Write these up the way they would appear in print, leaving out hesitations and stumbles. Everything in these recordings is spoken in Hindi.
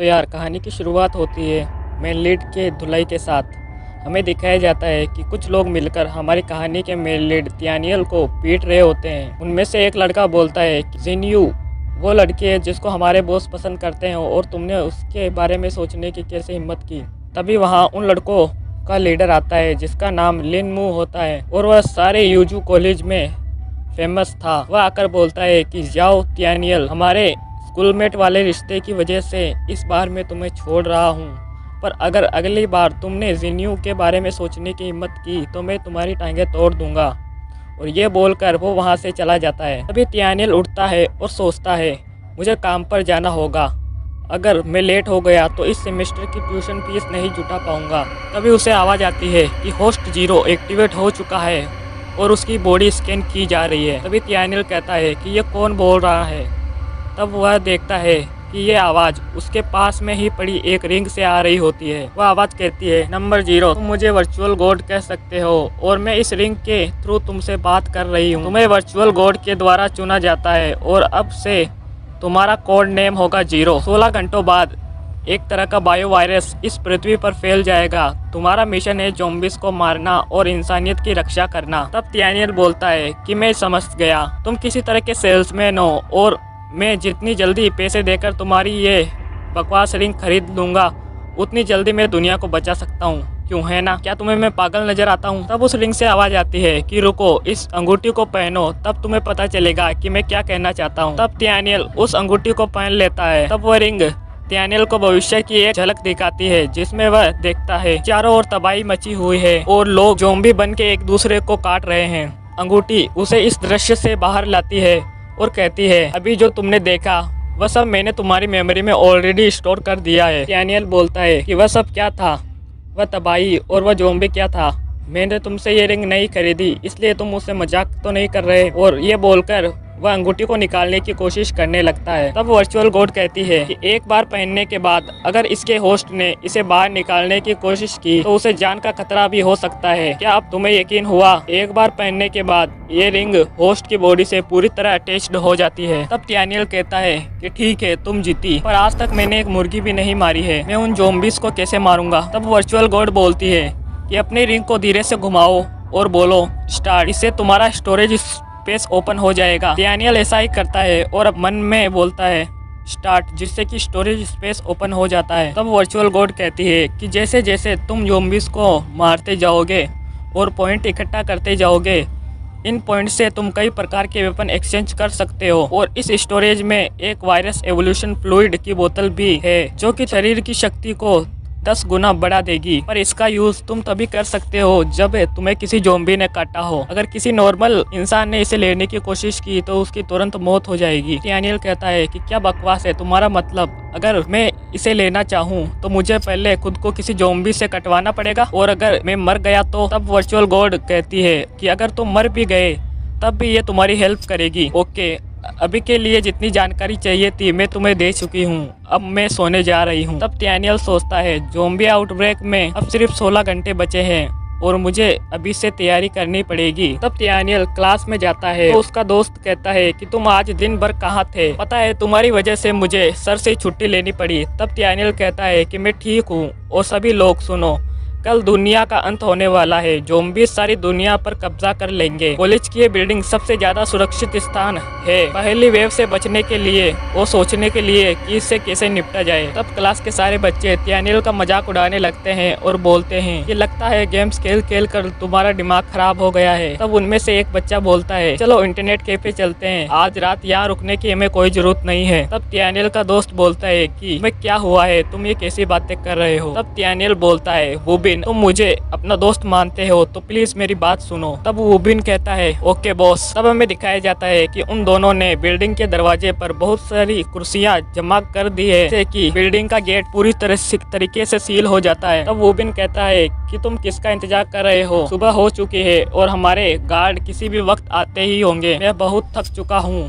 तो यार कहानी की शुरुआत होती है मेन लीड के धुलाई के साथ। हमें दिखाया जाता है कि कुछ लोग मिलकर हमारी कहानी के मेन लीड तियानियल को पीट रहे होते हैं। उनमें से एक लड़का बोलता है कि जिनयू वो लड़की है जिसको हमारे बॉस पसंद करते हैं और तुमने उसके बारे में सोचने की कैसे हिम्मत की। तभी वहाँ उन लड़कों का लीडर आता है जिसका नाम लिन मू होता है और वह सारे यूजू कॉलेज में फेमस था। वह आकर बोलता है कि जाओ तियानियल, हमारे स्कूलमेट वाले रिश्ते की वजह से इस बार मैं तुम्हें छोड़ रहा हूँ, पर अगर अगली बार तुमने जिन्यू के बारे में सोचने की हिम्मत की तो मैं तुम्हारी टांगें तोड़ दूंगा। और ये बोलकर वो वहाँ से चला जाता है। तभी तियानियल उठता है और सोचता है मुझे काम पर जाना होगा, अगर मैं लेट हो गया तो इस सेमेस्टर की ट्यूशन फीस नहीं जुटा पाऊंगा। तभी उसे आवाज़ आती है कि होस्ट 0 एक्टिवेट हो चुका है और उसकी बॉडी स्कैन की जा रही है। तभी तियानियल कहता है कि ये कौन बोल रहा है। तब वह देखता है कि ये आवाज़ उसके पास में ही पड़ी एक रिंग से आ रही होती है। वह आवाज़ कहती है नंबर 0, तुम मुझे वर्चुअल गॉड कह सकते हो और मैं इस रिंग के थ्रू तुमसे बात कर रही हूँ। तुम्हें वर्चुअल गॉड के द्वारा चुना जाता है और अब से तुम्हारा कोड नेम होगा 0। 16 घंटों बाद एक तरह का बायो वायरस इस पृथ्वी पर फैल जाएगा। तुम्हारा मिशन है ज़ॉम्बीज़ को मारना और इंसानियत की रक्षा करना। तब तियानियल बोलता है कि मैं समझ गया, तुम किसी तरह के सेल्समैन हो और मैं जितनी जल्दी पैसे देकर तुम्हारी ये बकवास रिंग खरीद लूँगा उतनी जल्दी मैं दुनिया को बचा सकता हूँ, क्यों है ना? क्या तुम्हें मैं पागल नजर आता हूँ? तब उस रिंग से आवाज़ आती है कि रुको, इस अंगूठी को पहनो, तब तुम्हें पता चलेगा कि मैं क्या कहना चाहता हूँ। तब तियानियल उस अंगूठी को पहन लेता है। तब वह रिंग तियानियल को भविष्य की एक झलक दिखाती है जिसमें वह देखता है चारों ओर तबाही मची हुई है और लोग ज़ॉम्बी बन के एक दूसरे को काट रहे हैं। अंगूठी उसे इस दृश्य से बाहर लाती है और कहती है अभी जो तुमने देखा वह सब मैंने तुम्हारी मेमोरी में ऑलरेडी स्टोर कर दिया है। तियानियल बोलता है कि वह सब क्या था, वह तबाही और वह ज़ॉम्बी क्या था? मैंने तुमसे ये रिंग नहीं खरीदी, इसलिए तुम मुझसे मजाक तो नहीं कर रहे? और ये बोलकर वह अंगूठी को निकालने की कोशिश करने लगता है। तब वर्चुअल गॉड कहती है कि एक बार पहनने के बाद अगर इसके होस्ट ने इसे बाहर निकालने की कोशिश की तो उसे जान का खतरा भी हो सकता है। क्या अब तुम्हें यकीन हुआ? एक बार पहनने के बाद ये रिंग होस्ट की बॉडी से पूरी तरह अटैच्ड हो जाती है। तब तियानियल कहता है कि ठीक है, तुम जीती, पर आज तक मैंने एक मुर्गी भी नहीं मारी है, मैं उन ज़ॉम्बीज़ को कैसे मारूंगा? तब वर्चुअल गॉड बोलती है कि अपनी रिंग को धीरे से घुमाओ और बोलो स्टार्ट, इससे तुम्हारा स्टोरेज स्पेस ओपन हो जाएगा। तियानियल ऐसा ही करता है और अब मन में बोलता है स्टार्ट, जिससे कि स्टोरेज स्पेस ओपन हो जाता है। तब वर्चुअल गॉड कहती है कि जैसे जैसे तुम ज़ॉम्बीज़ को मारते जाओगे और पॉइंट इकट्ठा करते जाओगे, इन पॉइंट से तुम कई प्रकार के वेपन एक्सचेंज कर सकते हो। और इस स्टोरेज में एक वायरस एवोल्यूशन फ्लूइड की बोतल भी है जो कि शरीर की शक्ति को 10 गुना बढ़ा देगी, पर इसका यूज तुम तभी कर सकते हो जब तुम्हें किसी ज़ॉम्बी ने काटा हो। अगर किसी नॉर्मल इंसान ने इसे लेने की कोशिश की तो उसकी तुरंत मौत हो जाएगी। तियानियल कहता है कि क्या बकवास है तुम्हारा, मतलब अगर मैं इसे लेना चाहूँ तो मुझे पहले खुद को किसी ज़ॉम्बी से कटवाना पड़ेगा, और अगर मैं मर गया तो? तब वर्चुअल गॉड कहती है कि अगर तुम मर भी गए तब भी ये तुम्हारी हेल्प करेगी। ओके, अभी के लिए जितनी जानकारी चाहिए थी मैं तुम्हें दे चुकी हूँ, अब मैं सोने जा रही हूँ। तब तियानियल सोचता है ज़ॉम्बी आउटब्रेक में अब सिर्फ 16 घंटे बचे हैं और मुझे अभी से तैयारी करनी पड़ेगी। तब तियानियल क्लास में जाता है तो उसका दोस्त कहता है कि तुम आज दिन भर कहाँ थे? पता है तुम्हारी वजह से मुझे सर से छुट्टी लेनी पड़ी। तब तियानियल कहता है कि मैं ठीक हूँ और सभी लोग सुनो, कल दुनिया का अंत होने वाला है, ज़ॉम्बी सारी दुनिया पर कब्जा कर लेंगे। कॉलेज की ये बिल्डिंग सबसे ज्यादा सुरक्षित स्थान है पहली वेव से बचने के लिए और सोचने के लिए कि इससे कैसे निपटा जाए। तब क्लास के सारे बच्चे तियानियल का मजाक उड़ाने लगते हैं और बोलते हैं कि लगता है गेम्स खेल खेल कर तुम्हारा दिमाग खराब हो गया है। तब उनमें से एक बच्चा बोलता है चलो इंटरनेट कैफे चलते हैं, आज रात यहाँ रुकने की हमें कोई जरूरत नहीं है। तब तियानियल का दोस्त बोलता है कि मैं क्या हुआ है, तुम ये कैसी बातें कर रहे हो? तब तियानियल बोलता है वुबिन, तुम मुझे अपना दोस्त मानते हो तो प्लीज मेरी बात सुनो। तब वुबिन कहता है ओके बॉस। तब हमें दिखाया जाता है कि उन दोनों ने बिल्डिंग के दरवाजे पर बहुत सारी कुर्सियां जमा कर दी है जिससे कि बिल्डिंग का गेट पूरी तरीके से सील हो जाता है। तब वुबिन कहता है कि तुम किसका इंतजार कर रहे हो? सुबह हो चुकी है और हमारे गार्ड किसी भी वक्त आते ही होंगे। मैं बहुत थक चुका हूँ,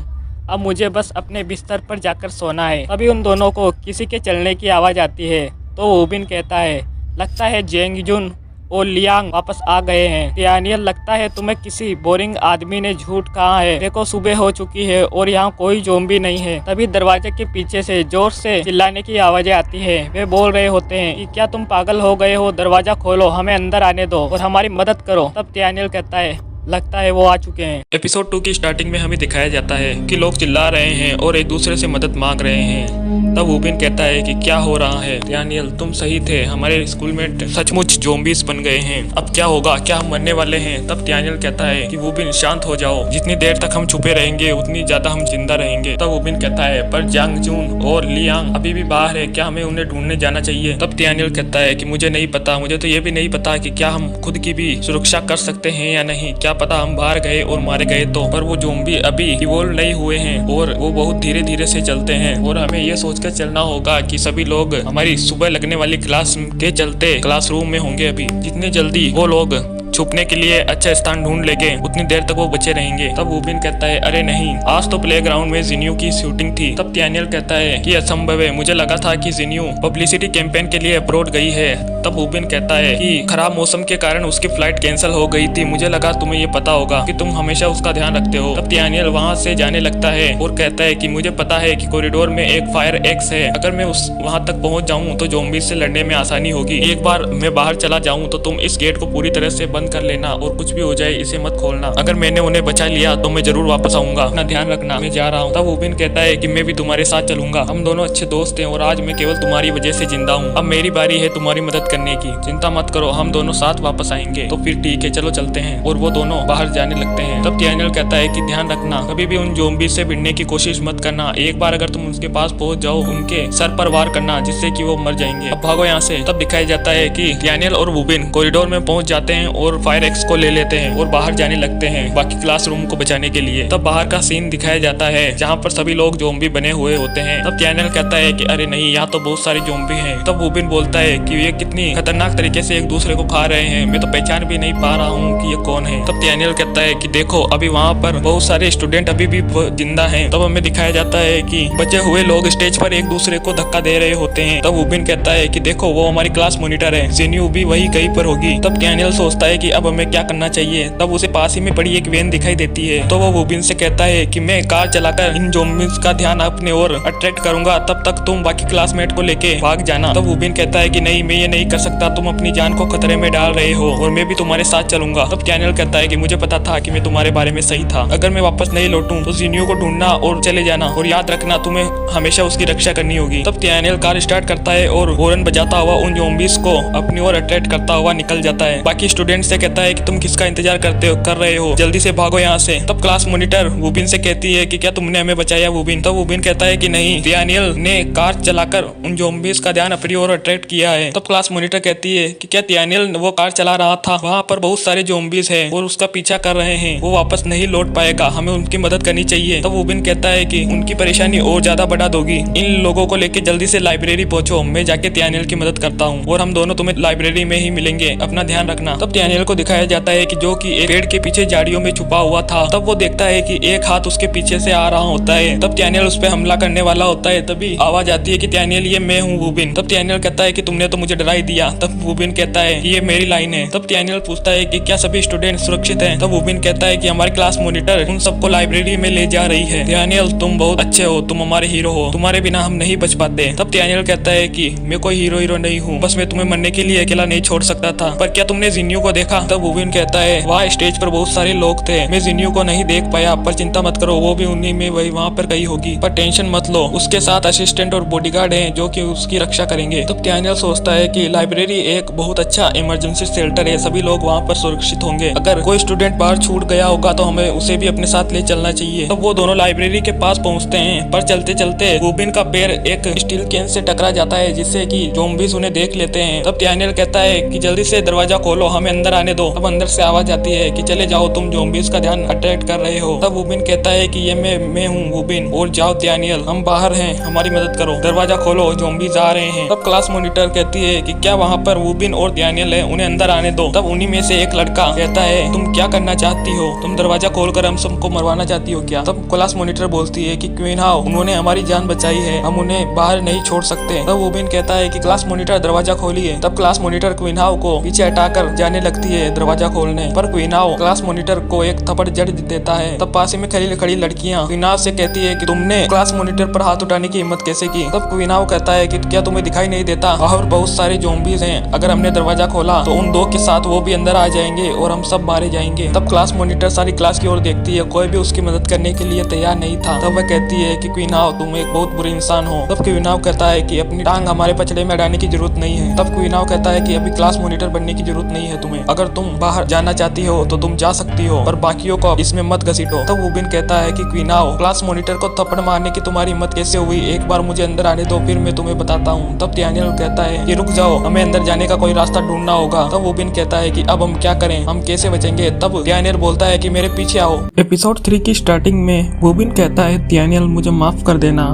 अब मुझे बस अपने बिस्तर पर जाकर सोना है। अभी उन दोनों को किसी के चलने की आवाज़ आती है तो वुबिन कहता है लगता है जेंगजुन और लियांग वापस आ गए हैं। तियानियल, लगता है तुम्हें किसी बोरिंग आदमी ने झूठ कहा है। देखो सुबह हो चुकी है और यहाँ कोई ज़ॉम्बी नहीं है। तभी दरवाजे के पीछे से जोर से चिल्लाने की आवाजें आती है। वे बोल रहे होते हैं कि क्या तुम पागल हो गए हो, दरवाजा खोलो, हमें अंदर आने दो और हमारी मदद करो। तब तियानियल कहता है लगता है वो आ चुके हैं। एपिसोड 2 की स्टार्टिंग में हमें दिखाया जाता है कि लोग चिल्ला रहे हैं और एक दूसरे से मदद मांग रहे हैं। तब वुबिन कहता है कि क्या हो रहा है तियानियल, तुम सही थे, हमारे स्कूलमेट सचमुच ज़ॉम्बीज बन गए हैं, अब क्या होगा, क्या हम मरने वाले हैं। तब तियानियल कहता है कि वुबिन शांत हो जाओ, जितनी देर तक हम छुपे रहेंगे उतनी ज्यादा हम जिंदा रहेंगे। तब वुबिन कहता है पर जांग जून और लियांग अभी भी बाहर है, क्या हमें उन्हें ढूंढने जाना चाहिए। तब तियानियल कहता है कि मुझे नहीं पता, मुझे तो ये भी नहीं पता कि क्या हम खुद की भी सुरक्षा कर सकते हैं या नहीं, क्या पता हम बाहर गए और मारे गए तो। पर वो ज़ॉम्बी अभी इवोल्व नहीं हुए हैं और वो बहुत धीरे धीरे से चलते हैं और हमें ये सोचकर चलना होगा कि सभी लोग हमारी सुबह लगने वाली क्लास के चलते क्लासरूम में होंगे। अभी जितने जल्दी वो लोग छुपने के लिए अच्छा स्थान ढूंढ लेंगे उतनी देर तक वो बचे रहेंगे। तब वुबिन कहता है अरे नहीं, आज तो प्लेग्राउंड में जिन्यू की शूटिंग थी। तब तियानियल कहता है कि असंभव है, मुझे लगा था कि जिन्यू पब्लिसिटी कैंपेन के लिए अब्रॉड गई है। तब वुबिन कहता है कि खराब मौसम के कारण उसकी फ्लाइट कैंसिल हो गई थी, मुझे लगा तुम्हें ये पता होगा कि तुम हमेशा उसका ध्यान रखते हो। तब तियानियल वहाँ से जाने लगता है और कहता है कि मुझे पता है कि कॉरिडोर में एक फायर एक्स है, अगर मैं वहाँ तक पहुँच जाऊँ तो ज़ॉम्बीज से लड़ने में आसानी होगी। एक बार मैं बाहर चला जाऊँ तो तुम इस गेट को पूरी तरह से बंद कर लेना और कुछ भी हो जाए इसे मत खोलना, अगर मैंने उन्हें बचा लिया तो मैं जरूर वापस आऊंगा, अपना ध्यान रखना, मैं जा रहा हूँ। तब वुबिन कहता है कि मैं भी तुम्हारे साथ चलूंगा, हम दोनों अच्छे दोस्त हैं और आज मैं केवल तुम्हारी वजह से जिंदा हूँ, अब मेरी बारी है तुम्हारी मदद करने की, चिंता मत करो, हम दोनों साथ वापस आएंगे। तो फिर ठीक है, चलो चलते हैं। और वो दोनों बाहर जाने लगते हैं। तब तियानियल कहता है कि ध्यान रखना, कभी भी उन ज़ॉम्बी से भिड़ने की कोशिश मत करना, एक बार अगर तुम उसके पास पहुंच जाओ उनके सर पर वार करना जिससे कि वो मर जाएंगे, अब भागो यहाँ से। तब दिखाया जाता है कि तियानियल और वुबिन कॉरिडोर में पहुंच जाते हैं और फायर एक्स को ले लेते हैं और बाहर जाने लगते हैं बाकी क्लासरूम को बचाने के लिए। तब बाहर का सीन दिखाया जाता है जहाँ पर सभी लोग ज़ॉम्बी बने हुए होते हैं। तब तियानियल कहता है कि अरे नहीं, यहाँ तो बहुत सारे ज़ॉम्बी हैं। तब वुबिन बोलता है कि ये कितनी खतरनाक तरीके से एक दूसरे को खा रहे हैं, मैं तो पहचान भी नहीं पा रहा हूँ कि ये कौन है। तब तियानियल कहता है कि देखो अभी वहाँ पर बहुत सारे स्टूडेंट अभी भी जिंदा हैं। तब हमें दिखाया जाता है कि बचे हुए लोग स्टेज पर एक दूसरे को धक्का दे रहे होते हैं। तब वुबिन कहता है कि देखो वो हमारी क्लास मॉनिटर है, जिन्यू भी वही कहीं पर होगी। तब तियानियल सोचता है कि अब हमें क्या करना चाहिए। तब उसे पास ही में पड़ी एक वैन दिखाई देती है। तो वो वुबिन से कहता है कि मैं कार चलाकर इन ज़ॉम्बीज का ध्यान अपने ओर अट्रैक्ट करूंगा, तब तक तुम बाकी क्लासमेट को लेके भाग जाना। तब वुबिन कहता है कि नहीं, मैं ये नहीं कर सकता, तुम अपनी जान को खतरे में डाल रहे हो और मैं भी तुम्हारे साथ चलूंगा। तब तियानियल कहता है कि मुझे पता था कि मैं तुम्हारे बारे में सही था, अगर मैं वापस नहीं लौटूं तो जिन्यू को ढूंढना और चले जाना, और याद रखना तुम्हें हमेशा उसकी रक्षा करनी होगी। तब तियानियल कार स्टार्ट करता है और हॉर्न बजाता हुआ उन ज़ॉम्बीज को अपनी ओर अट्रैक्ट करता हुआ निकल जाता है। बाकी स्टूडेंट से कहता है कि तुम किसका इंतजार कर रहे हो, जल्दी से भागो यहाँ से। तब क्लास मॉनिटर वुबिन से कहती है कि क्या तुमने हमें बचाया वुबिन। तब वुबिन कहता है कि नहीं, तियानियल ने कार चलाकर उन ज़ॉम्बीज का ध्यान अपनी ओर अट्रैक्ट किया है। तब क्लास मॉनिटर कहती है कि क्या तियानियल वो कार चला रहा था, वहाँ पर बहुत सारे ज़ॉम्बीज हैं और उसका पीछा कर रहे हैं, वो वापस नहीं लौट पाएगा, हमें उनकी मदद करनी चाहिए। तब वुबिन कहता है कि उनकी परेशानी और ज्यादा बढ़ा दोगी, इन लोगों को लेके जल्दी से लाइब्रेरी पहुंचो, मैं जाके तियानियल की मदद करता हूँ और हम दोनों तुम्हें लाइब्रेरी में ही मिलेंगे, अपना ध्यान रखना। तब तियानियल को दिखाया जाता है कि जो कि एक पेड़ के पीछे झाड़ियों में छुपा हुआ था। तब वो देखता है कि एक हाथ उसके पीछे से आ रहा होता है। तब तियानियल उस पर हमला करने वाला होता है। तभी आवाज आती है कि तियानियल ये मैं हूँ वुबिन। तब तियानियल कहता है कि तुमने तो मुझे डरा ही दिया। तब वुबिन कहता है कि ये मेरी लाइन है। तब तियानियल पूछता है कि क्या सभी स्टूडेंट सुरक्षित हैं। तब वुबिन कहता है कि हमारी क्लास मॉनिटर उन सबको लाइब्रेरी में ले जा रही है। तियानियल तुम बहुत अच्छे हो, तुम हमारे हीरो हो, तुम्हारे बिना हम नहीं बच पाते। तब तियानियल कहता है कि मैं कोई हीरो नहीं हूँ, बस मैं तुम्हें मरने के लिए अकेला नहीं छोड़ सकता था, पर क्या तुमने जिन्यू को देखा। तब वुबिन कहता है वहाँ स्टेज पर बहुत सारे लोग थे, मैं जिन्यू को नहीं देख पाया, पर चिंता मत करो, वो भी उन्हीं में वही वहाँ पर गई होगी, पर टेंशन मत लो, उसके साथ असिस्टेंट और बॉडीगार्ड हैं जो कि उसकी रक्षा करेंगे। तब तियानियल सोचता है कि लाइब्रेरी एक बहुत अच्छा इमरजेंसी शेल्टर है, सभी लोग वहाँ पर सुरक्षित होंगे, अगर कोई स्टूडेंट बाहर छूट गया होगा तो हमें उसे भी अपने साथ ले चलना चाहिए। तब वो दोनों लाइब्रेरी के पास पहुँचते हैं, पर चलते चलते वुबिन का पैर एक स्टील कैन से टकरा जाता है जिससे कि ज़ॉम्बीज उन्हें देख लेते हैं। तब तियानियल कहता है कि जल्दी से दरवाजा खोलो, हमें अंदर अंदर आने दो। तब अंदर से आवाज आती है कि चले जाओ, तुम ज़ॉम्बीज का ध्यान अट्रैक्ट कर रहे हो। तब वुबिन कहता है कि ये मैं हूँ वुबिन, और जाओ डैनियल, हम बाहर हैं, हमारी मदद करो, दरवाजा खोलो, ज़ॉम्बीज आ रहे हैं। तब क्लास मॉनिटर कहती है कि क्या वहाँ पर वुबिन और डैनियल है, उन्हें अंदर आने दो। तब उन्हीं में से एक लड़का कहता है तुम क्या करना चाहती हो, तुम दरवाजा खोलकर हम सबको मरवाना चाहती हो क्या? तब क्लास मॉनिटर बोलती है कि क्वीन हाउ, उन्होंने हमारी जान बचाई है, हम उन्हें बाहर नहीं छोड़ सकते। तब वुबिन कहता है कि क्लास मॉनिटर दरवाजा खोलिए। तब क्लास मॉनिटर क्वीन हाउ को पीछे हटाकर जाने लगती है दरवाजा खोलने, पर क्वीन हाउ क्लास मॉनिटर को एक थप्पड़ जड़ देता है। तब पास में खड़ी लड़कियां क्वीन हाउ से कहती है कि तुमने क्लास मॉनिटर पर हाथ उठाने की हिम्मत कैसे की? तब क्वीन हाउ कहता है कि क्या तुम्हें दिखाई नहीं देता, बाहर बहुत सारे ज़ॉम्बीज हैं, अगर हमने दरवाजा खोला तो उन दो के साथ वो भी अंदर आ जाएंगे और हम सब मारे जाएंगे। तब क्लास मॉनिटर सारी क्लास की ओर देखती है, कोई भी उसकी मदद करने के लिए तैयार नहीं था। तब वह कहती है कि क्वीन हाउ तुम एक बहुत बुरे इंसान हो। तब क्वीन हाउ कहता है कि अपनी टांग हमारे पचड़े में अड़ाने की जरूरत नहीं है। तब क्वीन हाउ कहता है कि अभी क्लास मॉनिटर बनने की जरूरत नहीं है तुम्हें, अगर तुम बाहर जाना चाहती हो तो तुम जा सकती हो, और बाकियों को इसमें मत घसीटो। तब वुबिन कहता है कि क्वीन हाउ, क्लास मॉनिटर को थप्पड़ मारने की तुम्हारी हिम्मत कैसे हुई, एक बार मुझे अंदर आने दो, फिर मैं तुम्हें बताता हूँ। तब डैनियल कहता है कि रुक जाओ, हमें अंदर जाने का कोई रास्ता ढूंढना होगा। तब वुबिन कहता है कि अब हम क्या करें, हम कैसे बचेंगे? तब डैनियल बोलता है कि मेरे पीछे आओ। एपिसोड 3 की स्टार्टिंग में वुबिन कहता है डैनियल मुझे माफ कर देना,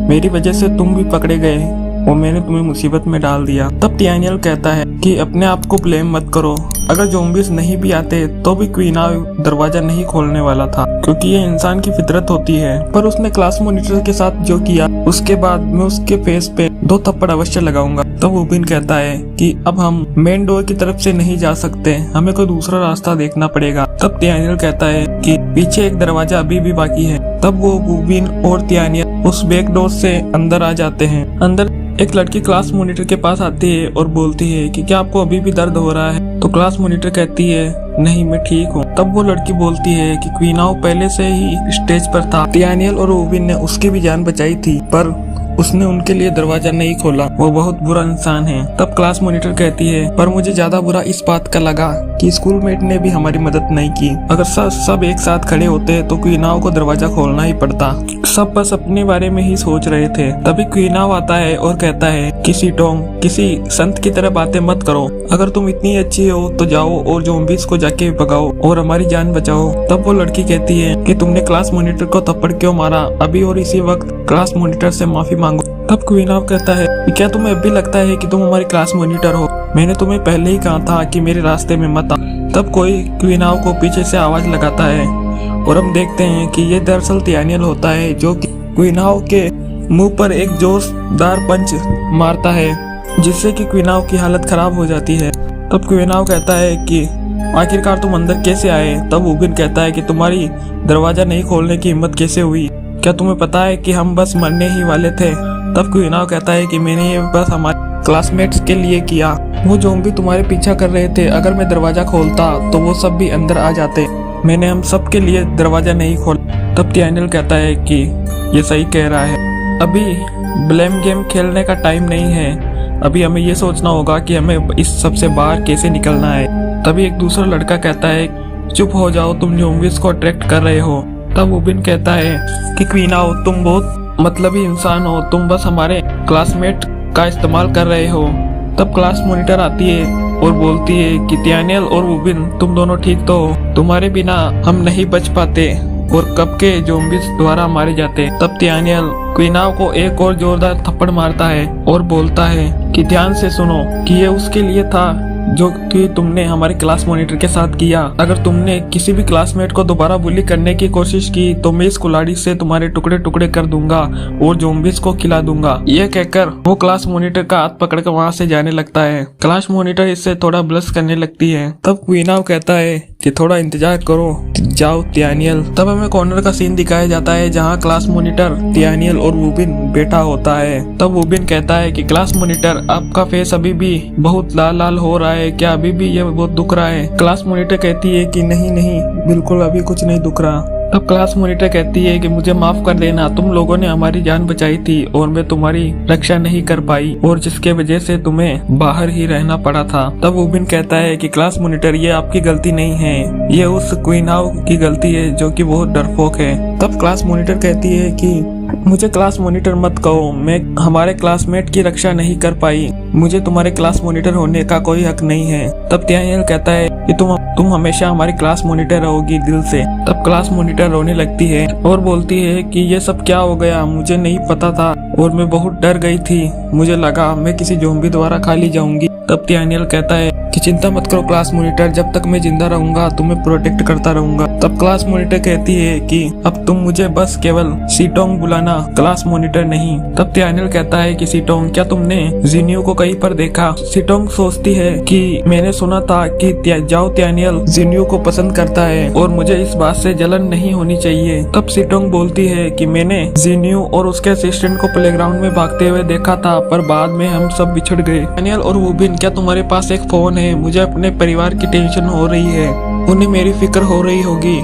मेरी वजह से तुम भी पकड़े गए और मैंने तुम्हें मुसीबत में डाल दिया। तब डैनियल कहता है कि अपने आप को ब्लेम मत करो, अगर ज़ॉम्बीज नहीं भी आते तो भी क्वीन हाउ दरवाजा नहीं खोलने वाला था, क्योंकि ये इंसान की फितरत होती है। पर उसने क्लास मॉनिटर के साथ जो किया उसके बाद मैं उसके फेस पे 2 थप्पड़ अवश्य लगाऊंगा। तब वुबिन कहता है कि अब हम मेन डोर की तरफ से नहीं जा सकते, हमें कोई दूसरा रास्ता देखना पड़ेगा। तब डैनियल कहता है कि पीछे एक दरवाजा अभी भी बाकी है। तब वो वुबिन और डैनियल उस बैक डोर से अंदर आ जाते हैं। अंदर एक लड़की क्लास मॉनिटर के पास आती है और बोलती है कि क्या आपको अभी भी दर्द हो रहा है? तो क्लास मॉनिटर कहती है नहीं मैं ठीक हूँ। तब वो लड़की बोलती है कि क्वीन हाउ पहले से ही स्टेज पर था, डैनियल और वुबिन ने उसकी भी जान बचाई थी, पर उसने उनके लिए दरवाजा नहीं खोला, वो बहुत बुरा इंसान है। तब क्लास मॉनिटर कहती है पर मुझे ज्यादा बुरा इस बात का लगा कि स्कूलमेट ने भी हमारी मदद नहीं की, अगर सब एक साथ खड़े होते तो क्वीन हाउ को दरवाजा खोलना ही पड़ता। सब बस अपने बारे में ही सोच रहे थे। तभी क्वीन हाउ आता है और कहता है किसी टॉम, किसी संत की तरह बातें मत करो, अगर तुम इतनी अच्छी हो तो जाओ और ज़ॉम्बीज को जाके भगाओ और हमारी जान बचाओ। तब वो लड़की कहती है कि तुमने क्लास मॉनिटर को थप्पड़ क्यों मारा, अभी और इसी वक्त क्लास मॉनिटर से माफी मांगो। तब क्वीन हाउ कहता है कि क्या तुम्हें अभी लगता है कि तुम हमारी क्लास मॉनिटर हो, मैंने तुम्हें पहले ही कहा था कि मेरे रास्ते में मत आ। तब कोई क्वीन हाउ को पीछे से आवाज लगाता है और हम देखते हैं कि ये दरअसल डैनियल होता है, जो कि क्वीन हाउ के मुंह पर एक जोरदार पंच मारता है, जिससे कि क्वीन हाउ की हालत खराब हो जाती है। तब क्वीन हाउ कहता है कि आखिरकार तुम अंदर कैसे आए? तब वुबिन कहता है कि तुम्हारी दरवाजा नहीं खोलने की हिम्मत कैसे हुई, क्या तुम्हें पता है कि हम बस मरने ही वाले थे? तब क्वीन हाउ कहता है कि मैंने ये बस हमारे क्लासमेट्स के लिए किया, वो ज़ॉम्बी तुम्हारे पीछा कर रहे थे, अगर मैं दरवाजा खोलता तो वो सब भी अंदर आ जाते, मैंने हम सब के लिए दरवाजा नहीं खोला। तब डैनियल कहता है कि ये सही कह रहा है, अभी ब्लेम गेम खेलने का टाइम नहीं है, अभी हमें ये सोचना होगा कि हमें इस सब से बाहर कैसे निकलना है। तभी एक दूसरा लड़का कहता है चुप हो जाओ, तुम ज़ॉम्बीज को अट्रैक्ट कर रहे हो। तब वुबिन कहता है कि क्वीन हाउ तुम बहुत मतलबी इंसान हो, तुम बस हमारे क्लासमेट का इस्तेमाल कर रहे हो। तब क्लास मॉनिटर आती है और बोलती है कि डैनियल और वुबिन तुम दोनों ठीक तो हो, तुम्हारे बिना हम नहीं बच पाते और कब के ज़ॉम्बीज द्वारा मारे जाते। तब डैनियल क्वीन हाउ को एक और जोरदार थप्पड़ मारता है और बोलता है कि ध्यान से सुनो कि ये उसके लिए था जो कि तुमने हमारे क्लास मॉनिटर के साथ किया, अगर तुमने किसी भी क्लासमेट को दोबारा बुली करने की कोशिश की तो मैं इस कुल्हाड़ी से तुम्हारे टुकड़े टुकड़े कर दूंगा और ज़ॉम्बीज को खिला दूंगा। ये कहकर वो क्लास मॉनिटर का हाथ पकड़कर वहाँ से जाने लगता है। क्लास मॉनिटर इससे थोड़ा ब्लश करने लगती है। तब क्वीन हाउ कहता है कि थोड़ा इंतजार करो, जाओ डैनियल। तब हमें कॉर्नर का सीन दिखाया जाता है जहाँ क्लास मॉनिटर, डैनियल और वुबिन बैठा होता है। तब वुबिन कहता है कि क्लास मॉनिटर आपका फेस अभी भी बहुत लाल लाल हो रहा है, क्या अभी भी ये बहुत दुख रहा है? क्लास मॉनिटर कहती है कि नहीं नहीं, बिल्कुल अभी कुछ नहीं दुख रहा, तब क्लास मॉनिटर कहती है कि मुझे माफ कर देना, तुम लोगों ने हमारी जान बचाई थी और मैं तुम्हारी रक्षा नहीं कर पाई और जिसके वजह से तुम्हें बाहर ही रहना पड़ा था। तब वुबिन कहता है कि क्लास मॉनिटर ये आपकी गलती नहीं है, ये उस क्वीनाओ की गलती है जो कि बहुत डरपोक है। तब क्लास मॉनिटर कहती है कि मुझे क्लास मॉनिटर मत कहो, मैं हमारे क्लासमेट की रक्षा नहीं कर पाई, मुझे तुम्हारे क्लास मॉनिटर होने का कोई हक नहीं है। तब त्यानियल कहता है कि तुम हमेशा हमारी क्लास मॉनिटर रहोगी दिल से। तब क्लास मॉनिटर रोने लगती है और बोलती है कि ये सब क्या हो गया, मुझे नहीं पता था और मैं बहुत डर गई थी, मुझे लगा मैं किसी ज़ॉम्बी द्वारा खा ली जाऊंगी। तब त्यानियल कहता है कि चिंता मत करो क्लास मॉनिटर, जब तक मैं जिंदा रहूंगा तुम्हें प्रोटेक्ट करता रहूंगा। तब क्लास मॉनिटर कहती है कि अब तुम मुझे बस केवल सीटोंग बुलाना, क्लास मॉनिटर नहीं। तब त्यानियल कहता है कि सीटोंग, क्या तुमने जिनियो को कहीं पर देखा? सीटोंग सोचती है कि मैंने सुना था कि जाओ त्यानियल जिनियो को पसंद करता है और मुझे इस बात से जलन नहीं होनी चाहिए। तब सीटोंग बोलती है कि मैंने जिनियो और उसके असिस्टेंट को प्लेग्राउंड में भागते हुए देखा था, पर बाद में हम सब बिछड़ गए। त्यानियल और वुबिन, क्या तुम्हारे पास एक फोन है? मुझे अपने परिवार की टेंशन हो रही है, उन्हें मेरी फिक्र हो रही होगी,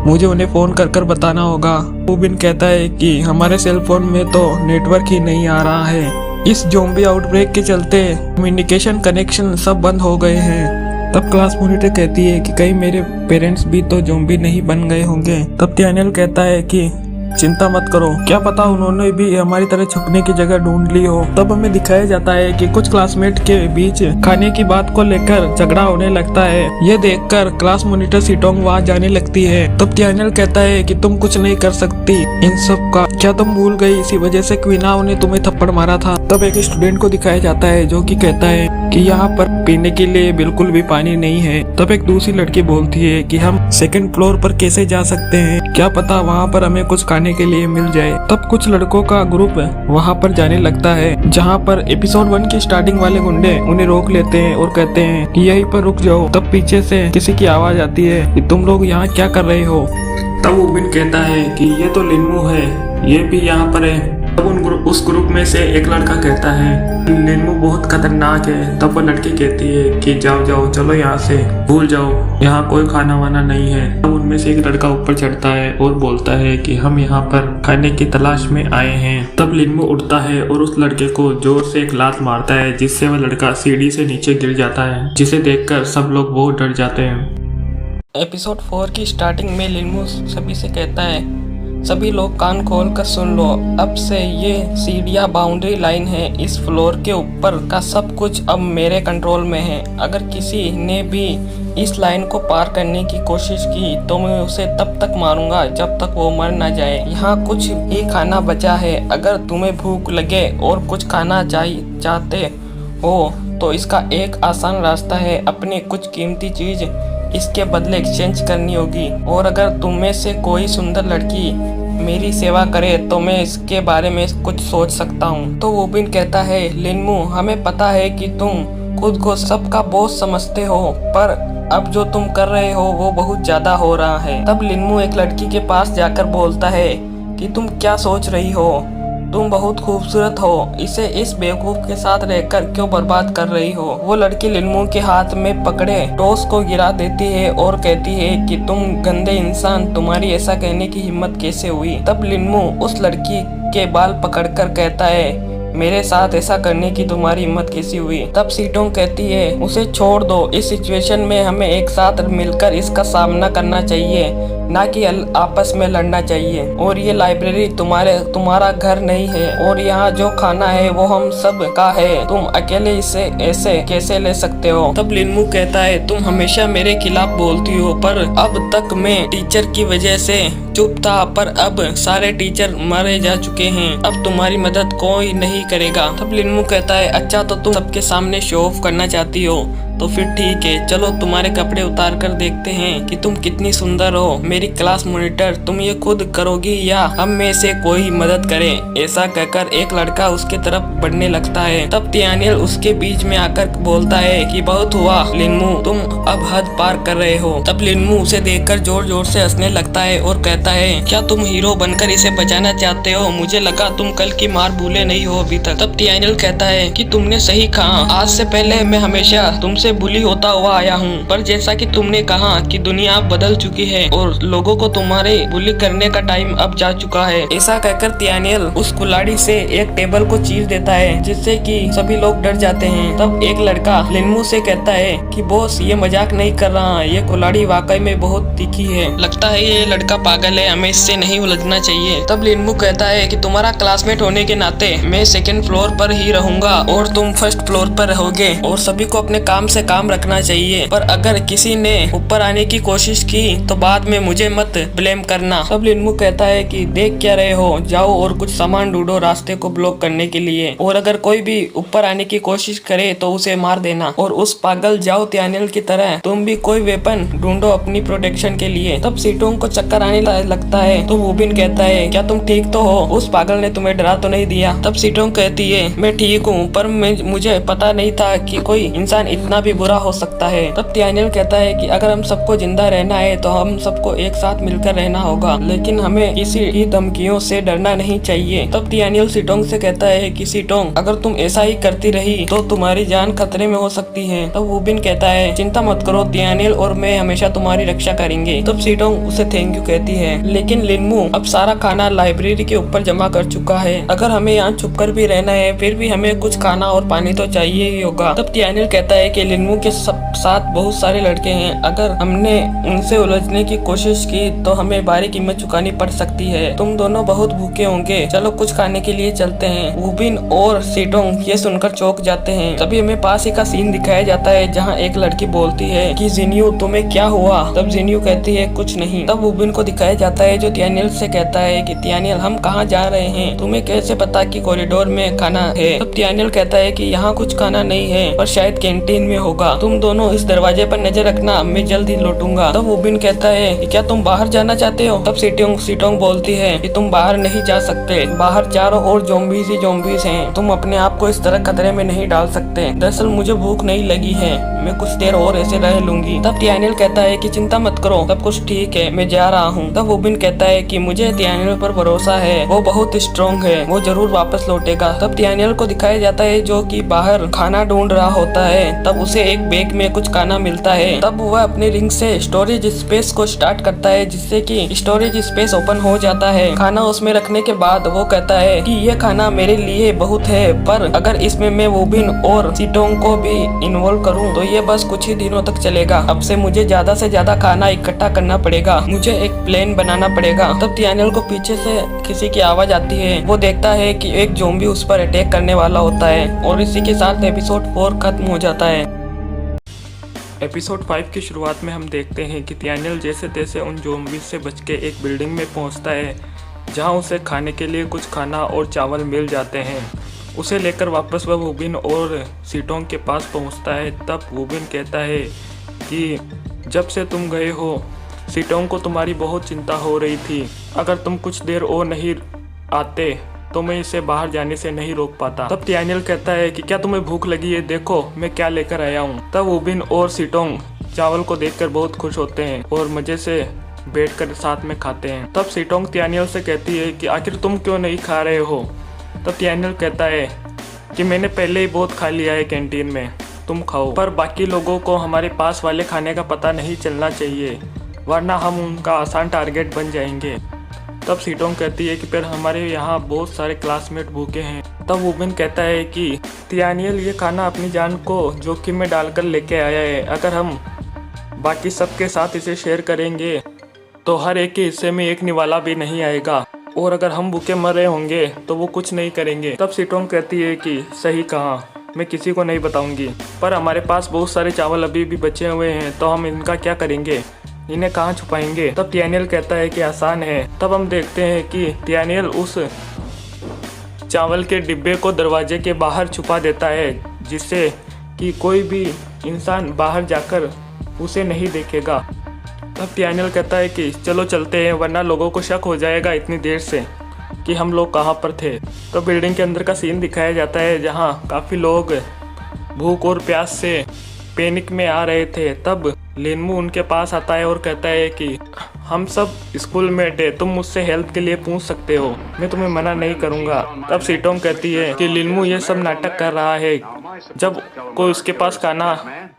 मुझे उन्हें फोन कर कर बताना होगा। वुबिन कहता है कि हमारे सेल फोन में तो नेटवर्क ही नहीं आ रहा है, इस ज़ॉम्बी आउटब्रेक के चलते कम्युनिकेशन कनेक्शन सब बंद हो गए हैं। तब क्लास मॉनिटर कहती है कि कहीं मेरे पेरेंट्स भी तो ज़ॉम्बी नहीं बन गए होंगे। तब त्यानियल कहता है कि चिंता मत करो, क्या पता उन्होंने भी हमारी तरह छुपने की जगह ढूंढ ली हो। तब हमें दिखाया जाता है कि कुछ क्लासमेट के बीच खाने की बात को लेकर झगड़ा होने लगता है। ये देखकर क्लास मॉनिटर सीटोंग वहाँ जाने लगती है। तब त्यानियल कहता है कि तुम कुछ नहीं कर सकती इन सब का, क्या तुम भूल गई इसी वजह से क्वीनाओ ने तुम्हें थप्पड़ मारा था। तब एक स्टूडेंट को दिखाया जाता है जो कि कहता है कि यहाँ पर पीने के लिए बिल्कुल भी पानी नहीं है। तब एक दूसरी लड़की बोलती है कि हम सेकंड फ्लोर पर कैसे जा सकते हैं, क्या पता वहाँ पर हमें कुछ खाने के लिए मिल जाए। तब कुछ लड़कों का ग्रुप वहाँ पर जाने लगता है जहाँ पर एपिसोड 1 की स्टार्टिंग वाले गुंडे उन्हें रोक लेते हैं और कहते हैं कि यहीं पर रुक जाओ। तब पीछे से किसी की आवाज आती है कि तुम लोग यहाँ क्या कर रहे हो। तब वुबिन कहता है कि ये तो लिन्मू है, ये भी यहाँ पर है। तब उस ग्रुप में से एक लड़का कहता है लिन्मू बहुत खतरनाक है। तब वो लड़की कहती है कि जाओ जाओ, चलो यहाँ से, भूल जाओ, यहाँ कोई खाना वाना नहीं है। तब उनमें से एक लड़का ऊपर चढ़ता है और बोलता है कि हम यहाँ पर खाने की तलाश में आए हैं। तब लिन्मू उठता है और उस लड़के को जोर से एक लात मारता है, जिससे वह लड़का सीढ़ी से नीचे गिर जाता है, जिसे देखकर सब लोग बहुत डर जाते हैं। एपिसोड 4 की स्टार्टिंग में लिन्मू सभी से कहता है, सभी लोग कान खोल कर सुन लो, अब से ये सीढ़ियाँ बाउंड्री लाइन है, इस फ्लोर के ऊपर का सब कुछ अब मेरे कंट्रोल में है। अगर किसी ने भी इस लाइन को पार करने की कोशिश की तो मैं उसे तब तक मारूंगा जब तक वो मर ना जाए। यहाँ कुछ ही खाना बचा है, अगर तुम्हें भूख लगे और कुछ खाना चाहते हो तो इसका एक आसान रास्ता है, अपनी कुछ कीमती चीज इसके बदले एक्सचेंज करनी होगी, और अगर तुम में से कोई सुंदर लड़की मेरी सेवा करे तो मैं इसके बारे में कुछ सोच सकता हूँ। तो वुबिन कहता है, लिन्मू हमें पता है कि तुम खुद को सबका बॉस समझते हो, पर अब जो तुम कर रहे हो वो बहुत ज्यादा हो रहा है। तब लिन्मू एक लड़की के पास जाकर बोलता है कि तुम क्या सोच रही हो, तुम बहुत खूबसूरत हो, इसे इस बेवकूफ के साथ रहकर क्यों बर्बाद कर रही हो। वो लड़की लिन्मू के हाथ में पकड़े टॉस को गिरा देती है और कहती है कि तुम गंदे इंसान, तुम्हारी ऐसा कहने की हिम्मत कैसे हुई। तब लिन्मू उस लड़की के बाल पकड़कर कहता है, मेरे साथ ऐसा करने की तुम्हारी हिम्मत कैसी हुई। तब सीटोंग कहती है, उसे छोड़ दो, इस सिचुएशन में हमें एक साथ मिलकर इसका सामना करना चाहिए, ना कि आपस में लड़ना चाहिए। और ये लाइब्रेरी तुम्हारा घर नहीं है, और यहाँ जो खाना है वो हम सब का है, तुम अकेले इसे ऐसे कैसे ले सकते हो। तब लिन्मू कहता है, तुम हमेशा मेरे खिलाफ बोलती हो, पर अब तक मैं टीचर की वजह से चुप था, पर अब सारे टीचर मारे जा चुके हैं, अब तुम्हारी मदद कोई नहीं करेगा। तब लिन्मू कहता है, अच्छा तो तुम सबके सामने शो ऑफ करना चाहती हो, तो फिर ठीक है, चलो तुम्हारे कपड़े उतार कर देखते हैं कि तुम कितनी सुंदर हो। मेरी क्लास मॉनिटर, तुम ये खुद करोगी या हम में से कोई मदद करे। ऐसा कहकर एक लड़का उसके तरफ बढ़ने लगता है। तब त्यानियल उसके बीच में आकर बोलता है कि बहुत हुआ लिन्मू, तुम अब हद पार कर रहे हो। तब लिन्मू उसे देखकर जोर जोर से हंसने लगता है और कहता है, क्या तुम हीरो बनकर इसे बचाना चाहते हो? मुझे लगा तुम कल की मार भूले नहीं हो अभी तक। तब त्यानियल कहता है कि तुमने सही कहा, आज से पहले मैं हमेशा तुमसे से बुली होता हुआ आया हूँ, पर जैसा कि तुमने कहा कि दुनिया अब बदल चुकी है और लोगों को तुम्हारे बुली करने का टाइम अब जा चुका है। ऐसा कहकर तियानियल उस कुल्हाड़ी से एक टेबल को चीर देता है, जिससे कि सभी लोग डर जाते हैं। तब एक लड़का लिनमू से कहता है कि बॉस, ये मजाक नहीं कर रहा, ये कुल्हाड़ी वाकई में बहुत तीखी है। लगता है ये लड़का पागल है, हमें इससे नहीं उलझना चाहिए। तब लिनमू कहता है कि तुम्हारा क्लासमेट होने के नाते मैं सेकंड फ्लोर पर ही रहूंगा और तुम फर्स्ट फ्लोर पर रहोगे, और सभी को अपने काम से काम रखना चाहिए। पर अगर किसी ने ऊपर आने की कोशिश की तो बाद में मुझे मत ब्लेम करना। तब लिनमू कहता है कि देख क्या रहे हो, जाओ और कुछ सामान ढूंढो रास्ते को ब्लॉक करने के लिए, और अगर कोई भी ऊपर आने की कोशिश करे तो उसे मार देना। और उस पागल जाओ तियानियल की तरह तुम भी कोई वेपन ढूंढो अपनी प्रोटेक्शन के लिए। तब सीटों को चक्कर आने लगता है तो वूबिन कहता है, क्या तुम ठीक तो हो? उस पागल ने तुम्हें डरा तो नहीं दिया? तब सीटों कहती है, मैं ठीक हूँ, पर मुझे पता नहीं था कि कोई इंसान इतना भी बुरा हो सकता है। तब तियानियल कहता है कि अगर हम सबको जिंदा रहना है तो हम सबको एक साथ मिलकर रहना होगा, लेकिन हमें किसी की धमकियों से डरना नहीं चाहिए। तब तियानियल सीटोंग से कहता है कि सीटोंग, अगर तुम ऐसा ही करती रही तो तुम्हारी जान खतरे में हो सकती है। तब वूबिन कहता है, चिंता मत करो तियानियल, और मैं हमेशा तुम्हारी रक्षा करेंगे। तब सीटोंग उसे थैंक यू कहती है, लेकिन लिनमू अब सारा खाना लाइब्रेरी के ऊपर जमा कर चुका है। अगर हमें यहाँ छुपकर भी रहना है फिर भी हमें कुछ खाना और पानी तो चाहिए ही होगा। तब तियानियल कहता है कि लिनमू के साथ बहुत सारे लड़के हैं, अगर हमने उनसे उलझने की कोशिश की तो हमें भारी कीमत चुकानी पड़ सकती है। तुम दोनों बहुत भूखे होंगे, चलो कुछ खाने के लिए चलते हैं। वूबिन और सीटोंग ये सुनकर चौंक जाते हैं। तभी हमें पास ही का सीन दिखाया जाता है जहाँ एक लड़की बोलती है कि जिन्यू तुम्हें क्या हुआ? तब जिन्यू कहती है कुछ नहीं। तब वूबिन को दिखाया जाता है जो तियानियल से कहता है कि तियानियल, हम कहाँ जा रहे हैं? तुम्हें कैसे पता कि कॉरिडोर में खाना है? तब तियानियल कहता है कि यहाँ कुछ खाना नहीं है, पर शायद कैंटीन में होगा। तुम दोनों इस दरवाजे पर नजर रखना, मैं जल्द ही लौटूंगा। तब वूबिन कहता है कि क्या तुम बाहर जाना चाहते हो? तब सीटोंग बोलती है कि तुम बाहर नहीं जा सकते, बाहर चारों ओर ज़ॉम्बीज़ ही ज़ॉम्बीज़ हैं, तुम अपने आप को इस तरह खतरे में नहीं डाल सकते। दरअसल मुझे भूख नहीं लगी है, मैं कुछ देर और ऐसे रह लूंगी। तब तियानियल कहता है कि चिंता मत करो, सब कुछ ठीक है, मैं जा रहा हूँ। तब वूबिन कहता है कि मुझे तियानियल पर भरोसा है, वो बहुत स्ट्रॉन्ग है, वो जरूर वापस लौटेगा। तब तियानियल को दिखाया जाता है जो कि बाहर खाना ढूंढ रहा होता है। तब उसे एक बैग में कुछ खाना मिलता है। तब वह अपने रिंग से स्टोरेज स्पेस को स्टार्ट करता है, जिससे कि स्टोरेज स्पेस ओपन हो जाता है। खाना उसमें रखने के बाद वो कहता है कि ये खाना मेरे लिए बहुत है, पर अगर इसमें मैं वूबिन और सीटोंग को भी इन्वॉल्व करूं तो ये बस कुछ ही दिनों तक चलेगा। अब से मुझे ज्यादा से ज्यादा खाना इकट्ठा करना पड़ेगा, मुझे एक प्लान बनाना पड़ेगा। तब तियानियल को पीछे से किसी की आवाज आती है। वो देखता है कि एक ज़ॉम्बी उस पर अटैक करने वाला होता है, और इसी के साथ एपिसोड 4 खत्म हो जाता है। एपिसोड 5 की शुरुआत में हम देखते हैं कि तियानियल जैसे तैसे उन ज़ॉम्बीज़ से बच के एक बिल्डिंग में पहुंचता है, जहां उसे खाने के लिए कुछ खाना और चावल मिल जाते हैं। उसे लेकर वापस वह वूबिन और सीटोंग के पास पहुंचता है। तब वूबिन कहता है कि जब से तुम गए हो सीटोंग को तुम्हारी बहुत चिंता हो रही थी, अगर तुम कुछ देर और नहीं आते तो मैं इसे बाहर जाने से नहीं रोक पाता। तब तियानियल कहता है कि क्या तुम्हें भूख लगी है, देखो मैं क्या लेकर आया हूँ। तब वूबिन और सीटोंग चावल को देखकर बहुत खुश होते हैं और मजे से बैठकर साथ में खाते हैं। तब सीटोंग तियानियल से कहती है कि आखिर तुम क्यों नहीं खा रहे हो? तब तियानियल कहता है कि मैंने पहले ही बहुत खा लिया है कैंटीन में, तुम खाओ। पर बाकी लोगों को हमारे पास वाले खाने का पता नहीं चलना चाहिए, वरना हम उनका आसान टारगेट बन जाएंगे। तब सीटोंग कहती है कि फिर हमारे यहाँ बहुत सारे क्लासमेट भूखे हैं। तब वूबिन कहता है कि तियानियल ये खाना अपनी जान को जोखिम में डालकर लेके आया है, अगर हम बाकी सबके साथ इसे शेयर करेंगे तो हर एक के हिस्से में एक निवाला भी नहीं आएगा, और अगर हम भूखे मर रहे होंगे तो वो कुछ नहीं करेंगे। तब सीटोंग कहती है कि सही कहा, मैं किसी को नहीं बताऊंगी, पर हमारे पास बहुत सारे चावल अभी भी बचे हुए हैं, तो हम इनका क्या करेंगे, इन्हें कहाँ छुपाएंगे? तब तियानियल कहता है कि आसान है। तब हम देखते हैं कि तियानियल उस चावल के डिब्बे को दरवाजे के बाहर छुपा देता है, जिससे कि कोई भी इंसान बाहर जाकर उसे नहीं देखेगा। तब तियानियल कहता है कि चलो चलते हैं, वरना लोगों को शक हो जाएगा इतनी देर से कि हम लोग कहाँ पर थे। तो बिल्डिंग के अंदर का सीन दिखाया जाता है, जहाँ काफ़ी लोग भूख और प्यास से पैनिक में आ रहे थे। तब लिनमू उनके पास आता है और कहता है कि हम सब स्कूल मेट है, तुम मुझसे हेल्प के लिए पूछ सकते हो, मैं तुम्हें मना नहीं करूंगा। तब सीटोंग कहती है कि लिनमू ये सब नाटक कर रहा है, जब कोई उसके पास खाना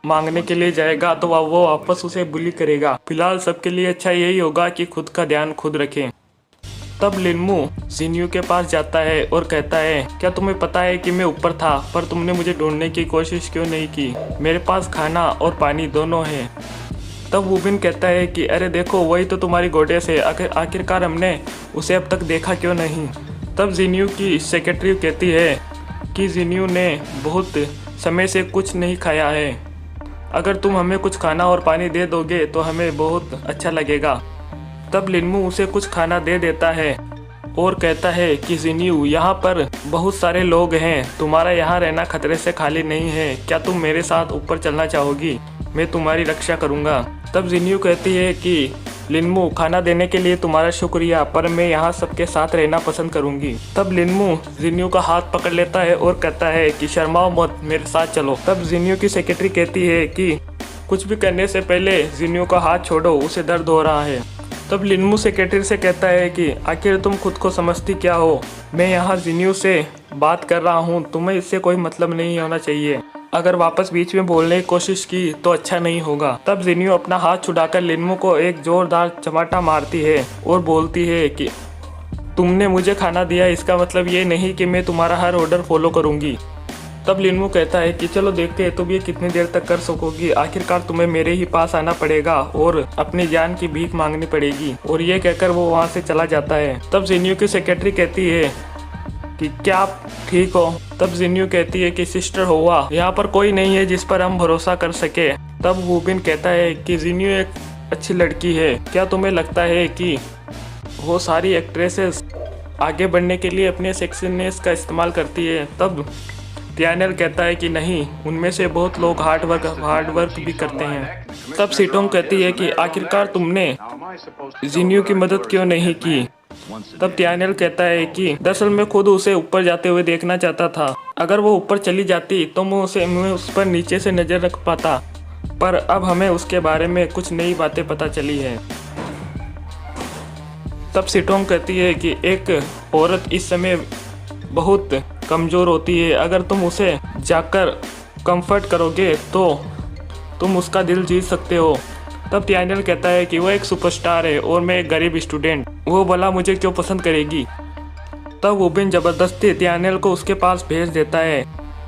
मांगने के लिए जाएगा तो वो वापस उसे बुली करेगा। फिलहाल सबके लिए अच्छा यही होगा कि खुद का ध्यान खुद रखें। तब लिनमू जिन्यू के पास जाता है और कहता है, क्या तुम्हें पता है कि मैं ऊपर था पर तुमने मुझे ढूंढने की कोशिश क्यों नहीं की? मेरे पास खाना और पानी दोनों है। तब वूबिन कहता है कि अरे देखो वही तो तुम्हारी गोडेस है, आखिरकार हमने उसे अब तक देखा क्यों नहीं? तब जिन्यू की सेक्रेटरी कहती है कि जिन्यू ने बहुत समय से कुछ नहीं खाया है, अगर तुम हमें कुछ खाना और पानी दे दोगे तो हमें बहुत अच्छा लगेगा। तब लिनमू उसे कुछ खाना दे देता है और कहता है कि जिन्यू यहाँ पर बहुत सारे लोग हैं, तुम्हारा यहाँ रहना खतरे से खाली नहीं है, क्या तुम मेरे साथ ऊपर चलना चाहोगी? मैं तुम्हारी रक्षा करूँगा। तब जिन्यू कहती है कि लिनमू खाना देने के लिए तुम्हारा शुक्रिया, पर मैं यहाँ सबके साथ रहना पसंद करूँगी। तब लिनमू जिन्यू का हाथ पकड़ लेता है और कहता है कि शर्माओ मत, मेरे साथ चलो। तब जिन्यू की सेक्रेटरी कहती है कि कुछ भी करने से पहले जिन्यू का हाथ छोड़ो, उसे दर्द हो रहा है। तब लिनमू सेक्रेटरी से कहता है कि आखिर तुम खुद को समझती क्या हो? मैं यहाँ जिन्यू से बात कर रहा हूँ, तुम्हें इससे कोई मतलब नहीं होना चाहिए। अगर वापस बीच में बोलने की कोशिश की तो अच्छा नहीं होगा। तब जिन्यू अपना हाथ छुड़ाकर लिनमू को एक जोरदार चमाटा मारती है और बोलती है कि तुमने मुझे खाना दिया, इसका मतलब ये नहीं कि मैं तुम्हारा हर ऑर्डर फॉलो करूँगी। तब लिनमू कहता है कि चलो देखते हैं तुम ये कितनी देर तक कर सकोगी, आखिरकार तुम्हें मेरे ही पास आना पड़ेगा और अपनी जान की भीख मांगनी पड़ेगी। और ये कहकर वो वहाँ से चला जाता है। तब जिन्यू की सेक्रेटरी कहती है कि क्या आप ठीक हो? तब जिन्यू कहती है कि सिस्टर होवा, यहाँ पर कोई नहीं है जिस पर हम भरोसा कर सके। तब वूबिन कहता है कि जिन्यू एक अच्छी लड़की है, क्या तुम्हें लगता है कि वो सारी एक्ट्रेसेस आगे बढ़ने के लिए अपने सेक्सीनेस का इस्तेमाल करती है? तब डैनियल कहता है कि नहीं, उनमें से बहुत लोग हार्ड वर्क भी करते हैं। तब सीटोंग कहती है कि आखिरकार तुमने जिन्यू की मदद क्यों नहीं की? तब डैनियल कहता है कि दरअसल मैं खुद उसे ऊपर जाते हुए देखना चाहता था, अगर वो ऊपर चली जाती तो मैं उस पर नीचे से नज़र रख पाता, पर अब हमें उसके बारे में कुछ नई बातें पता चली है। तब सीटोंग कहती है कि एक औरत इस समय बहुत कमज़ोर होती है, अगर तुम उसे जाकर कंफर्ट करोगे तो तुम उसका दिल जीत सकते हो। तब डैनियल कहता है कि वो एक सुपरस्टार है और मैं एक गरीब स्टूडेंट, वो भला मुझे क्यों पसंद करेगी? तब वूबिन ज़बरदस्ती डैनियल को उसके पास भेज देता है।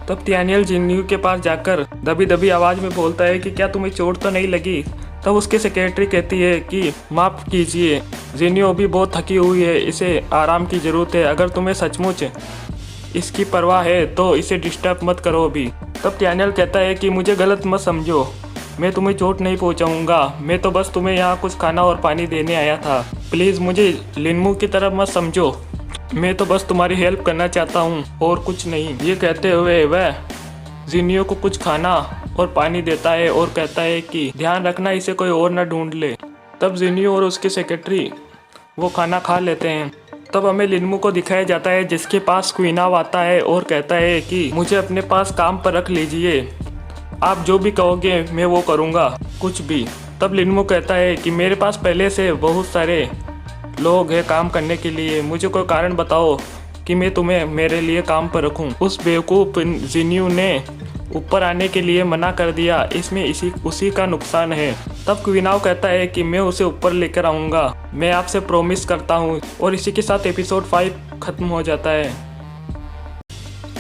तब डैनियल जिन्यू के पास जाकर दबी दबी आवाज़ में बोलता है कि क्या तुम्हें चोट तो नहीं लगी? तब उसकी सेक्रेटरी कहती है कि माफ़ कीजिए, जिन्यू अभी बहुत थकी हुई है, इसे आराम की ज़रूरत है, अगर तुम्हें सचमुच इसकी परवाह है तो इसे डिस्टर्ब मत करो अभी। तब डैनियल कहता है कि मुझे गलत मत समझो, मैं तुम्हें चोट नहीं पहुंचाऊंगा, मैं तो बस तुम्हें यहाँ कुछ खाना और पानी देने आया था, प्लीज़ मुझे लिनमू की तरफ मत समझो, मैं तो बस तुम्हारी हेल्प करना चाहता हूँ और कुछ नहीं। ये कहते हुए वह जिन्यू को कुछ खाना और पानी देता है और कहता है कि ध्यान रखना इसे कोई और ना ढूंढ ले। तब जिन्यू और उसकी सेक्रेटरी वो खाना खा लेते हैं। तब हमें लिनमू को दिखाया जाता है जिसके पास क्वीनाव आता है और कहता है कि मुझे अपने पास काम पर रख लीजिए, आप जो भी कहोगे मैं वो करूँगा, कुछ भी। तब लिनमू कहता है कि मेरे पास पहले से बहुत सारे लोग हैं काम करने के लिए, मुझे कोई कारण बताओ कि मैं तुम्हें मेरे लिए काम पर रखूं। उस बेवकूफ़ जिन्यू ने ऊपर आने के लिए मना कर दिया, इसमें उसी का नुकसान है। तब क्वीनाव कहता है कि मैं उसे ऊपर लेकर आऊँगा, मैं आपसे प्रॉमिस करता हूँ। और इसी के साथ एपिसोड 5 खत्म हो जाता है।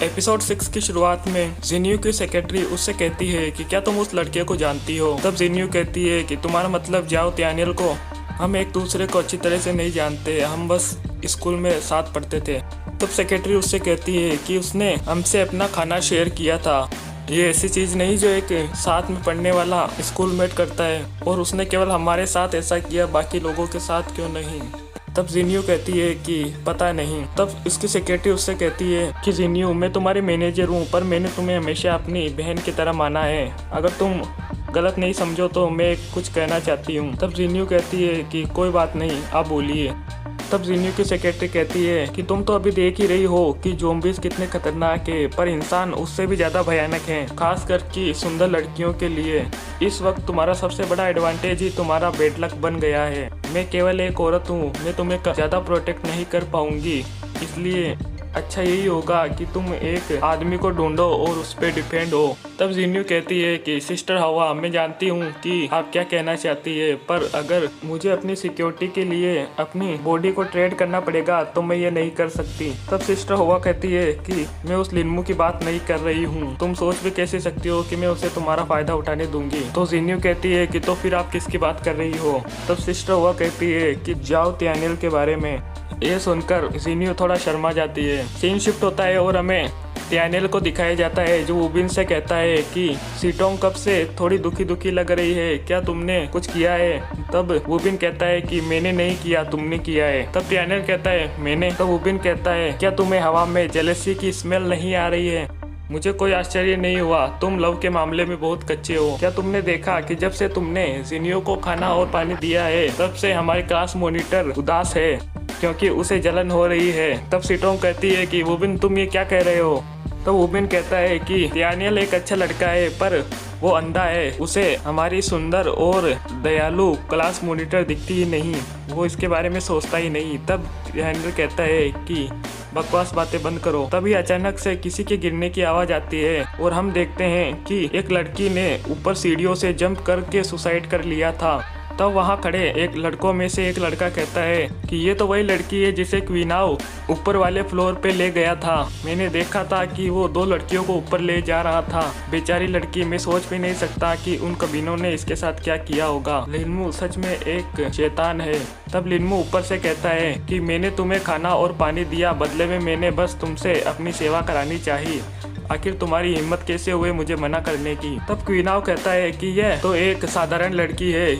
एपिसोड 6 की शुरुआत में जिन्यू की सेक्रेटरी उससे कहती है कि क्या तुम उस लड़के को जानती हो? तब जिन्यू कहती है कि तुम्हारा मतलब जाओ डैनियल को, हम एक दूसरे को अच्छी तरह से नहीं जानते, हम बस स्कूल में साथ पढ़ते थे। तब सेक्रेटरी उससे कहती है कि उसने हमसे अपना खाना शेयर किया था, ये ऐसी चीज़ नहीं जो एक साथ में पढ़ने वाला स्कूलमेट करता है, और उसने केवल हमारे साथ ऐसा किया, बाकी लोगों के साथ क्यों नहीं? तब जिन्यू कहती है कि पता नहीं। तब उसकी सेक्रेटरी उससे कहती है कि जिन्यू, मैं तुम्हारे मैनेजर हूँ, पर मैंने तुम्हें हमेशा अपनी बहन की तरह माना है, अगर तुम गलत नहीं समझो तो मैं कुछ कहना चाहती हूँ। तब जिन्यू कहती है कि कोई बात नहीं, आप बोलिए। तब जिन्यू की सेक्रेटरी कहती है कि तुम तो अभी देख ही रही हो कि ज़ॉम्बीज़ कितने खतरनाक है, पर इंसान उससे भी ज़्यादा भयानक हैं, खासकर कि सुंदर लड़कियों के लिए। इस वक्त तुम्हारा सबसे बड़ा एडवांटेज ही तुम्हारा बेड लक बन गया है। मैं केवल एक औरत हूँ, मैं तुम्हें ज़्यादा प्रोटेक्ट नहीं कर पाऊँगी, इसलिए अच्छा यही होगा कि तुम एक आदमी को ढूंढो और उस पर डिपेंड हो। तब जिन्यू कहती है कि सिस्टर हवा, मैं जानती हूँ कि आप क्या कहना चाहती है, पर अगर मुझे अपनी सिक्योरिटी के लिए अपनी बॉडी को ट्रेड करना पड़ेगा तो मैं ये नहीं कर सकती। तब सिस्टर हवा कहती है कि मैं उस लिन्मू की बात नहीं कर रही हूँ, तुम सोच भी कैसे सकती हो कि मैं उसे तुम्हारा फायदा उठाने दूंगी। तो जिन्यू कहती है कि तो फिर आप किसकी बात कर रही हो। तब सिस्टर हवा कहती है कि जाओ त्यानियल के बारे में। ये सुनकर जिन्यू थोड़ा शर्मा जाती है। सीन शिफ्ट होता है और हमें त्यानियल को दिखाया जाता है, जो वुबिन से कहता है कि सीटोंग कब से थोड़ी दुखी दुखी लग रही है, क्या तुमने कुछ किया है। तब वुबिन कहता है कि मैंने नहीं किया, तुमने किया है। तब त्यानियल कहता है मैंने। तब वुबिन कहता है क्या तुम्हें हवा में जेलसी की स्मेल नहीं आ रही है। मुझे कोई आश्चर्य नहीं हुआ, तुम लव के मामले में बहुत कच्चे हो। क्या तुमने देखा कि जब से तुमने जिन्यू को खाना और पानी दिया है तब से हमारी क्लास मॉनिटर उदास है क्योंकि उसे जलन हो रही है। तब सीटोंग कहती है कि वुबिन तुम ये क्या कह रहे हो। तो वुबिन कहता है कि त्यानियल एक अच्छा लड़का है पर वो अंधा है, उसे हमारी सुंदर और दयालु क्लास मॉनिटर दिखती ही नहीं, वो इसके बारे में सोचता ही नहीं। तब त्यानियल कहता है कि बकवास बातें बंद करो। तभी अचानक से किसी के गिरने की आवाज आती है और हम देखते हैं कि एक लड़की ने ऊपर सीढ़ियों से जंप करके सुसाइड कर लिया था। तब वहाँ खड़े एक लड़कों में से एक लड़का कहता है कि ये तो वही लड़की है जिसे क्वीनाओ ऊपर वाले फ्लोर पे ले गया था। मैंने देखा था कि वो 2 लड़कियों को ऊपर ले जा रहा था। बेचारी लड़की, मैं सोच भी नहीं सकता कि उन कमीनों ने इसके साथ क्या किया होगा। लिन्मू सच में एक शैतान है। तब लिन्मू ऊपर से कहता है कि मैंने तुम्हें खाना और पानी दिया, बदले में मैंने बस तुमसे अपनी सेवा करानी चाहिए। आखिर तुम्हारी हिम्मत कैसे हुए मुझे मना करने की। तब क्वीनाओ कहता है कि यह तो एक साधारण लड़की है,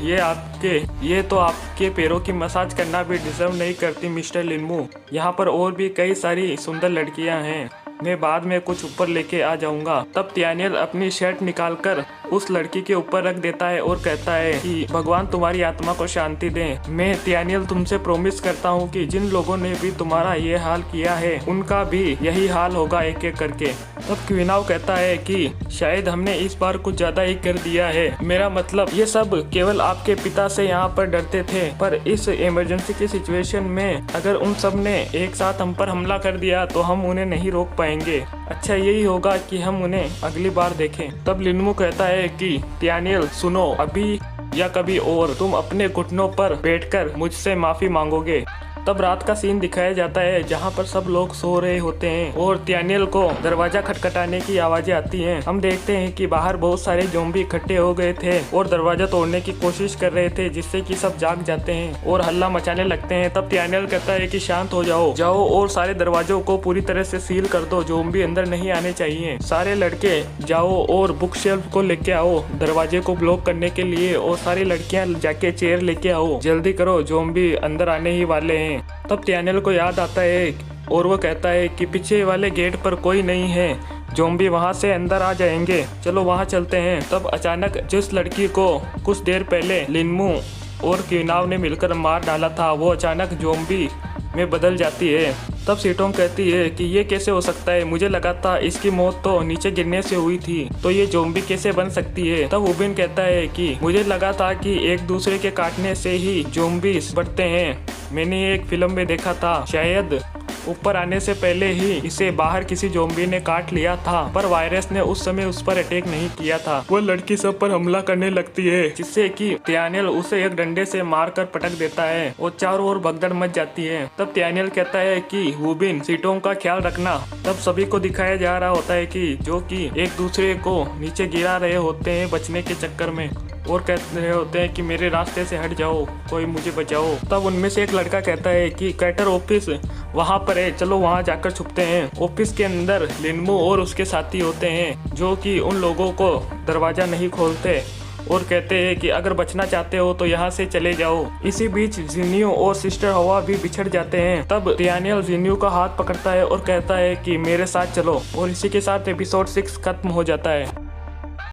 ये तो आपके पैरों की मसाज करना भी डिजर्व नहीं करती मिस्टर लिन्मू। यहाँ पर और भी कई सारी सुंदर लड़कियाँ हैं, मैं बाद में कुछ ऊपर लेके आ जाऊंगा। तब त्यानियल अपनी शर्ट निकालकर उस लड़की के ऊपर रख देता है और कहता है कि भगवान तुम्हारी आत्मा को शांति दे। मैं त्यानियल तुमसे प्रॉमिस करता हूँ कि जिन लोगों ने भी तुम्हारा ये हाल किया है उनका भी यही हाल होगा एक एक करके। तब क्वीनाओ कहता है कि शायद हमने इस बार कुछ ज्यादा ही कर दिया है। मेरा मतलब ये सब केवल आपके पिता से यहाँ पर डरते थे, पर इस इमरजेंसी की सिचुएशन में अगर उन सब ने एक साथ हम पर हमला कर दिया तो हम उन्हें नहीं रोक पाएंगे। अच्छा यही होगा कि हम उन्हें अगली बार देखें। तब लिन्मू कहता है कि त्यानियल सुनो, अभी या कभी और तुम अपने घुटनों पर बैठकर मुझसे माफी मांगोगे। तब रात का सीन दिखाया जाता है जहाँ पर सब लोग सो रहे होते हैं और त्यानियल को दरवाजा खटखटाने की आवाजें आती हैं। हम देखते हैं कि बाहर बहुत सारे ज़ॉम्बी इकट्ठे हो गए थे और दरवाजा तोड़ने की कोशिश कर रहे थे, जिससे कि सब जाग जाते हैं और हल्ला मचाने लगते हैं। तब त्यानियल कहता है कि शांत हो जाओ और सारे दरवाजों को पूरी तरह से सील कर दो, ज़ॉम्बी अंदर नहीं आने चाहिए। सारे लड़के जाओ और बुक शेल्फ को लेके आओ दरवाजे को ब्लॉक करने के लिए, और सारी लड़कियां जाके चेयर लेके आओ, जल्दी करो ज़ॉम्बी अंदर आने ही वाले हैं। तब त्यानियल को याद आता है और वो कहता है कि पीछे वाले गेट पर कोई नहीं है, ज़ॉम्बी वहाँ से अंदर आ जाएंगे, चलो वहाँ चलते हैं। तब अचानक जिस लड़की को कुछ देर पहले लिन्मू और क्वीनाओ ने मिलकर मार डाला था वो अचानक ज़ॉम्बी में बदल जाती है। तब सीटोंग कहती है कि ये कैसे हो सकता है, मुझे लगा था इसकी मौत तो नीचे गिरने से हुई थी, तो ये ज़ॉम्बी कैसे बन सकती है। तब वुबिन कहता है कि मुझे लगा था कि एक दूसरे के काटने से ही ज़ॉम्बी बढ़ते हैं, मैंने एक फिल्म में देखा था, शायद ऊपर आने से पहले ही इसे बाहर किसी ज़ॉम्बी ने काट लिया था, पर वायरस ने उस समय उस पर अटैक नहीं किया था। वो लड़की सब पर हमला करने लगती है, जिससे कि त्यानियल उसे एक डंडे से मारकर पटक देता है और चारों ओर भगदड़ मच जाती है। तब त्यानियल कहता है कि वुबिन सीटों का ख्याल रखना। तब सभी को दिखाया जा रहा होता है कि जो कि एक दूसरे को नीचे गिरा रहे होते हैं बचने के चक्कर में, और कह रहे होते हैं कि मेरे रास्ते से हट जाओ, कोई मुझे बचाओ। तब उनमें से एक लड़का कहता है कि कैटर ऑफिस वहाँ पर है, चलो वहाँ जाकर छुपते हैं। ऑफिस के अंदर लिन्मू और उसके साथी होते हैं जो कि उन लोगों को दरवाजा नहीं खोलते और कहते हैं कि अगर बचना चाहते हो तो यहाँ से चले जाओ। इसी बीच जिन्यू और सिस्टर हवा भी बिछड़ जाते हैं। तब त्यानियल जिन्यू का हाथ पकड़ता है और कहता है कि मेरे साथ चलो, और इसी के साथ एपिसोड 6 खत्म हो जाता है।